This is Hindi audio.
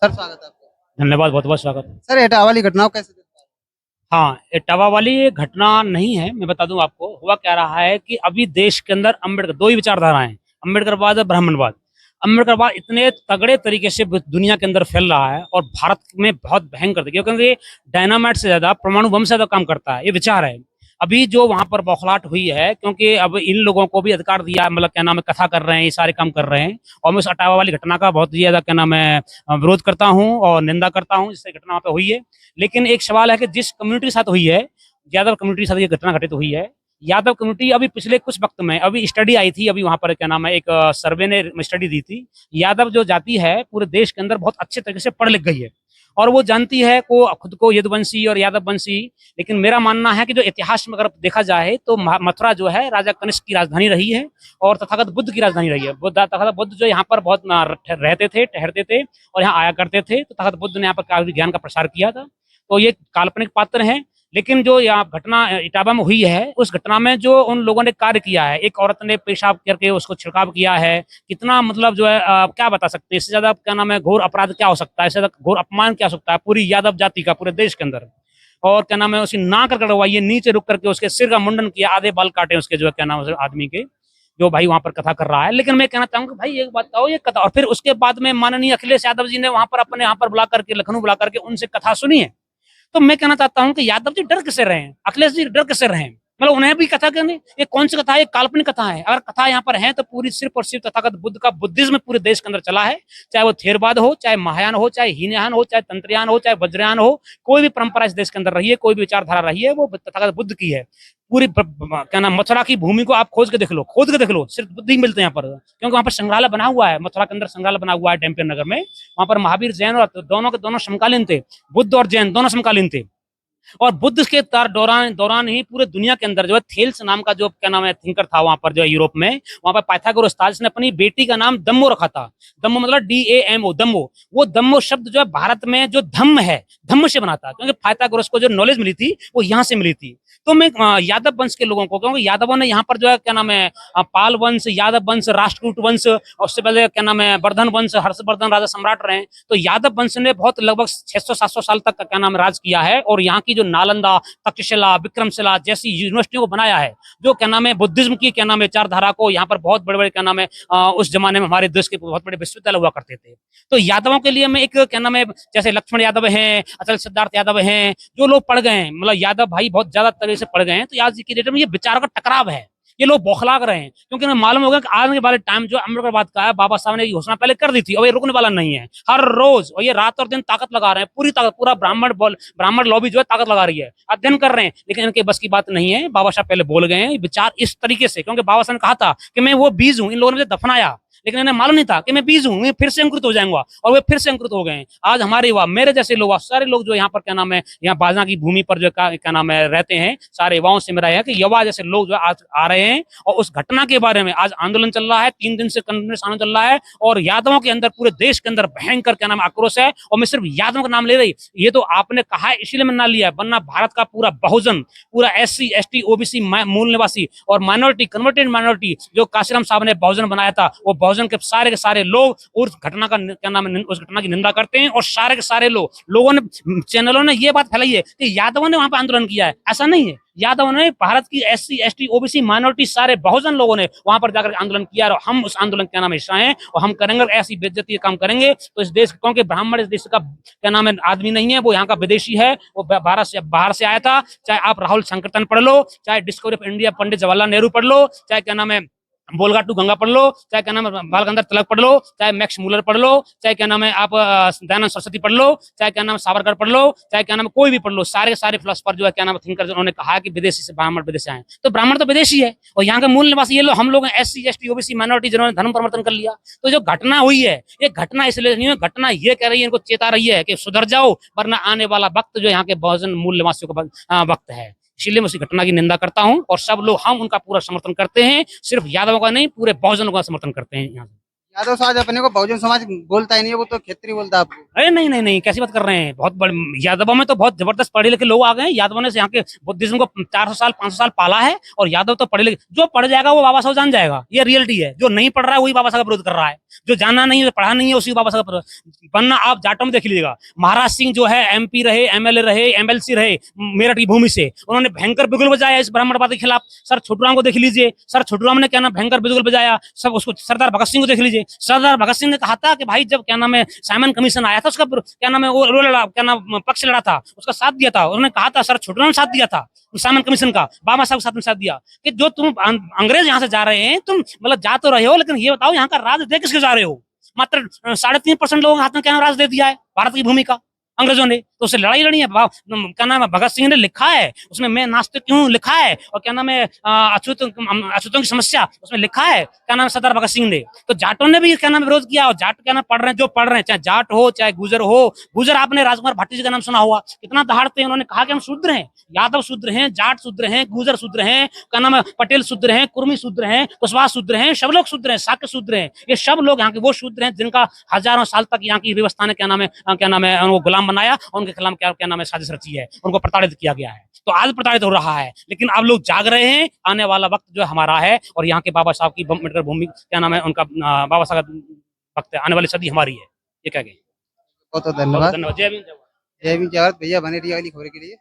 सर स्वागत है आपका। धन्यवाद, बहुत बहुत स्वागत। सर इटावा वाली घटनाओं कैसे देखते हाँ, इटावा वाली ये घटना नहीं है। मैं बता दूं आपको, हुआ क्या रहा है कि अभी देश के अंदर अम्बेडकर, दो ही विचारधाराएं हैं, अम्बेडकरवाद और ब्राह्मणवाद। अम्बेडकरवाद इतने तगड़े तरीके से दुनिया के अंदर फैल रहा है और भारत में बहुत भयंकर तरीके, क्योंकि ये डायनामाइट से ज्यादा, परमाणु बम से ज्यादा काम करता है, ये विचार है। अभी जो वहां पर बौखलाहट हुई है, क्योंकि अब इन लोगों को भी अधिकार दिया, मतलब क्या नाम है, कथा कर रहे हैं, ये सारे काम कर रहे हैं। और मैं उस अटावा वाली घटना का बहुत ज्यादा क्या नाम है विरोध करता हूँ और निंदा करता हूँ, जिससे घटना वहां पे हुई है। लेकिन एक सवाल है कि जिस कम्युनिटी के साथ हुई है, यादव कम्युनिटी के साथ ये घटना घटित हुई है। यादव कम्युनिटी अभी पिछले कुछ वक्त में अभी स्टडी आई थी, अभी वहां पर क्या नाम है, एक सर्वे ने स्टडी दी थी। यादव जो जाति है पूरे देश के अंदर बहुत अच्छे तरीके से पढ़ लिख गई है और वो जानती है को खुद को यदुवंशी और यादव वंशी। लेकिन मेरा मानना है कि जो इतिहास में अगर देखा जाए तो मथुरा जो है राजा कनिष्क की राजधानी रही है और तथागत बुद्ध की राजधानी रही है। तथागत बुद्ध जो यहाँ पर बहुत रहते थे, ठहरते थे और यहाँ आया करते थे, तो तथागत बुद्ध ने यहाँ पर काफी ज्ञान का प्रसार किया था। तो ये काल्पनिक पात्र हैं। लेकिन जो यहाँ घटना इटावा में हुई है, उस घटना में जो उन लोगों ने कार्य किया है, एक औरत ने पेशाब करके उसको छिड़काव किया है, कितना मतलब जो है क्या बता सकते हैं, इससे ज्यादा क्या नाम है घोर अपराध क्या हो सकता है, इससे ज्यादा घोर अपमान क्या हो सकता है पूरी यादव जाति का पूरे देश के अंदर। और क्या नाम है, उसकी नाक कटवाई है, नीचे रुक करके उसके सिर का मुंडन किया, आधे बाल काटे उसके, जो है क्या नाम है आदमी के, जो भाई वहां पर कथा कर रहा है। लेकिन मैं कहना चाहूंगा भाई एक बात बताओ, ये कथा, और फिर उसके बाद में माननीय अखिलेश यादव जी ने वहां पर अपने यहाँ पर बुला करके, लखनऊ बुला करके उनसे कथा सुनी है। तो मैं कहना चाहता हूं कि यादव जी डर किसे रहे हैं, अखिलेश जी डर किसे रहे हैं, मतलब उन्हें भी कथा करनी। ये कौन सी कथा है, काल्पनिक कथा है। अगर कथा यहाँ पर है तो पूरी सिर्फ और सिर्फ तथागत बुद्ध का बुद्धिज्म पूरे देश के अंदर चला है। चाहे वो थेरवाद हो, चाहे महायान हो, चाहे हीनयान हो, चाहे तंत्रयान हो, चाहे वज्रयान हो, कोई भी परंपरा इस देश के अंदर रही है, कोई भी विचारधारा रही है, वो तथागत बुद्ध की है। पूरी क्या नाम, मथुरा की भूमि को आप खोज के देख लो, खोद के देख लो, सिर्फ बुद्ध ही मिलते हैं यहाँ पर, क्योंकि वहां पर संग्रहालय बना हुआ है, मथुरा के अंदर संग्रहालय बना हुआ है डैम्पियर नगर में। वहां पर महावीर जैन और दोनों के दोनों समकालीन थे, बुद्ध और जैन दोनों समकालीन थे। और बुद्ध के दौरान दौरान ही पूरे दुनिया के अंदर जो है थेल्स नाम का जो क्या नाम है थिंकर था वहां पर, जो है यूरोप में, वहां पर पाइथागोरस था, जिसने अपनी बेटी का नाम दम्मो रखा था। दम्मो मतलब DAMO, दम्मो। वो दम्मो शब्द जो है भारत में जो धम्म है, धम्म से बना था, क्योंकि पाइथागोरस को जो नॉलेज मिली थी वो यहाँ से मिली थी। तो मैं यादव वंश के लोगों को, क्योंकि यादवों ने यहाँ पर जो है क्या नाम है पाल वंश, यादव वंश, राष्ट्रकूट वंश, और उससे पहले क्या नाम है वर्धन वंश, हर्षवर्धन राजा सम्राट रहे। तो यादव वंश ने बहुत लगभग 600-700 साल तक का क्या नाम राज किया है और यहाँ की जो नालंदा, तक्षशिला, विक्रमशिला जैसी यूनिवर्सिटियों को बनाया है, जो क्या नाम है बुद्धिज्म की क्या नाम है विचारधारा को, यहाँ पर बहुत बड़े बड़े क्या नाम है उस जमाने में हमारे देश के बहुत बड़े विश्वविद्यालय हुआ करते थे। तो यादवों के लिए मैं एक क्या नाम है, जैसे लक्ष्मण यादव हैं, अचल सिद्धार्थ यादव हैं, जो लोग पढ़ गए हैं, मतलब यादव भाई बहुत ज्यादा तरह से पढ़ गए हैं, तो आज की डेट में ये विचार का टकराव है, ये लोग बौखला रहे हैं, क्योंकि उन्हें मालूम होगा कि आने वाले टाइम जो अम्बेडकर का है, बाबा साहब ने घोषणा पहले कर दी थी और ये रुकने वाला नहीं है। हर रोज और ये रात और दिन ताकत लगा रहे हैं, पूरी ताकत, पूरा ब्राह्मण लॉबी जो है ताकत लगा रही है, अध्ययन कर रहे हैं, लेकिन इनके बस की बात नहीं है। बाबा साहब पहले बोल गए हैं विचार इस तरीके से, क्योंकि बाबा साहब ने कहा था कि मैं वो बीज हूं, इन लोगों ने मुझे दफनाया, लेकिन इन्हें मालूम नहीं था कि मैं बीज हूं, मैं फिर से अंकुरित हो जाऊंगा, और वे फिर से अंकुरित हो गए। आज हमारे युवा, मेरे जैसे लोग, सारे लोग जो यहाँ पर क्या नाम है, यहाँ बाजना की भूमि पर जो क्या नाम है रहते हैं, सारे युवाओं से मेरा है कि युवा जैसे लोग जो आज आ रहे हैं और उस घटना के बारे में आज आंदोलन चल रहा है, 3 दिन से कंटिन्यूस आंदोलन चल रहा है, और यादवों के अंदर, पूरे देश के अंदर भयंकर क्या नाम आक्रोश है। और मैं सिर्फ यादवों का नाम ले रही, ये तो आपने कहा है इसीलिए मैंने ना लिया, वरना भारत का पूरा बहुजन, पूरा SC ST OBC मूल निवासी और माइनॉरिटी, कन्वर्टेड माइनॉरिटी, जो काशीराम साहब ने बहुजन बनाया था, वो बहुजन के सारे लोग उस घटना का क्या नाम है, उस घटना की निंदा करते हैं। और सारे के सारे लोगों ने, चैनलों ने ये बात फैलाई है कि यादवों ने वहां पर आंदोलन किया है, ऐसा नहीं है। यादव ने, भारत की SC ST OBC माइनॉरिटी, सारे बहुजन लोगों ने वहां पर जाकर आंदोलन किया और हम उस आंदोलन क्या नाम हिस्सा हैं, और हम करेंगे ऐसी बेइज्जती काम करेंगे तो इस देश, क्योंकि ब्राह्मण इस देश का क्या नाम है आदमी नहीं है, वो यहाँ का विदेशी है, वो बाहर से आया था। चाहे आप राहुल संकीर्तन पढ़ लो, चाहे discovery of India Pandit Jawaharlal Nehru पढ़ लो, चाहे क्या नाम है बोलगा टू गंगा पढ़ लो, चाहे क्या नाम है बाल गंगाधर तिलक पढ़ लो, चाहे मैक्स मूलर पढ़ लो, चाहे क्या नाम है आप दयानंद सरस्वती पढ़ लो, चाहे क्या नाम है सावरकर पढ़ लो, चाहे क्या नाम है कोई भी पढ़ लो, सारे फिलोसफर जो है क्या नाम है थिंकर, उन्होंने कहा कि विदेशी से ब्राह्मण विदेशी आए, तो ब्राह्मण तो विदेशी है और यहाँ के मूल निवासी ये लोग, हम लोग SC ST OBC माइनॉरिटी, जिन्होंने धर्म परिवर्तन कर लिया। तो जो घटना हुई है, ये घटना इसलिए नहीं है, घटना ये कह रही है, इनको चेता रही है कि सुधर जाओ, वरना आने वाला वक्त जो यहाँ के बहुजन मूल निवासियों का वक्त है। इसलिए मैं उसी घटना की निंदा करता हूं और सब लोग हम उनका पूरा समर्थन करते हैं, सिर्फ यादवों का नहीं, पूरे बहुजनों का समर्थन करते हैं यहाँ से। यादव समाज अपने को बहुजन समाज बोलता ही नहीं है, वो तो क्षेत्रीय बोलता है आपको। अरे नहीं नहीं नहीं, कैसी बात कर रहे हैं। बहुत बड़े यादवों में तो बहुत जबरदस्त पढ़े लिखे लोग आ गए हैं। यादवों ने यहाँ के बुद्धिज्म को 400 साल 500 साल पाला है। और यादव तो पढ़े लिखे, जो पढ़ जाएगा वो बाबा साहब जान जाएगा, ये रियलिटी है। जो नहीं पढ़ रहा है वही बाबा साहब का विरोध कर रहा है। जो जाना नहीं है, पढ़ा नहीं है, उसी को बाबा साहब का वरना आप जाटों में देख लीजिएगा। महाराज सिंह जो है MP रहे, MLA रहे, MLC रहे मेरठ की भूमि से, उन्होंने भयंकर बिगुल बजाया इस ब्राह्मणवाद के खिलाफ। सर छोटूराम को देख लीजिए, सर छोटूराम ने क्या नाम भयंकर बिगुल बजाया। सब उसको सरदार भगत सिंह को देख लीजिए। सरदार भगत सिंह ने कहा था कि भाई जब क्या नाम है साइमन कमीशन आया था, उसका क्या नाम है वो लड़ा, क्या नाम पक्ष लड़ा था, उसका साथ दिया था। उन्होंने कहा था, सर छोटूराम ने साथ दिया था साइमन कमीशन का, बाबा साहब के साथ में साथ दिया कि जो तुम अंग्रेज यहाँ से जा रहे हैं, तुम मतलब जा तो रहे हो, लेकिन ये बताओ यहाँ का राज दे किसके जा रहे हो। मात्र 3.5% लोगों के हाथ में क्या राज दे दिया है भारत की भूमि का अंग्रेजों ने। तो उससे लड़ाई लड़ी है। क्या नाम है भगत सिंह ने लिखा है उसमें, मैं नास्तिक क्यों लिखा है। और क्या नाम है अछूतों की समस्या उसमें लिखा है, क्या नाम है सरदार भगत सिंह ने। तो जाटों ने भी क्या नाम विरोध किया। और जाट क्या नाम पढ़ रहे हैं, जो पढ़ रहे हैं, चाहे जाट हो चाहे गुजर हो। गुजर आपने राजकुमार भाटी जी का नाम सुना हुआ, कितना दहाड़ते हैं। उन्होंने कहा कि हम शूद्र हैं, यादव शूद्र हैं, जाट शूद्र हैं, गुजर शूद्र हैं, क्या नाम है पटेल शूद्र हैं, कुर्मी शूद्र हैं, कुशवाहा शूद्र हैं, सब लोग शूद्र हैं, साक्य शूद्र हैं। ये सब लोग यहाँ के वो शूद्र हैं जिनका हजारों साल तक यहाँ की व्यवस्था ने क्या नाम है उनको गुलाम बनाया, उनके खिलाफ क्या नाम है साजिश रची है, उनको प्रताड़ित किया गया है। तो आज प्रताड़ित हो रहा है, लेकिन अब लोग जाग रहे हैं। आने वाला वक्त जो हमारा है, और यहाँ के बाबा साहब की अम्बेडकर भूमि क्या नाम है उनका बाबा साहब का वक्त है, आने वाली सदी हमारी है। ये क्या बहुत बहुत धन्यवाद। धन्यवाद। जय भीम, जय भारत। जय भीम, जय भारत। भैया बने रहिए अगली खबर के लिए।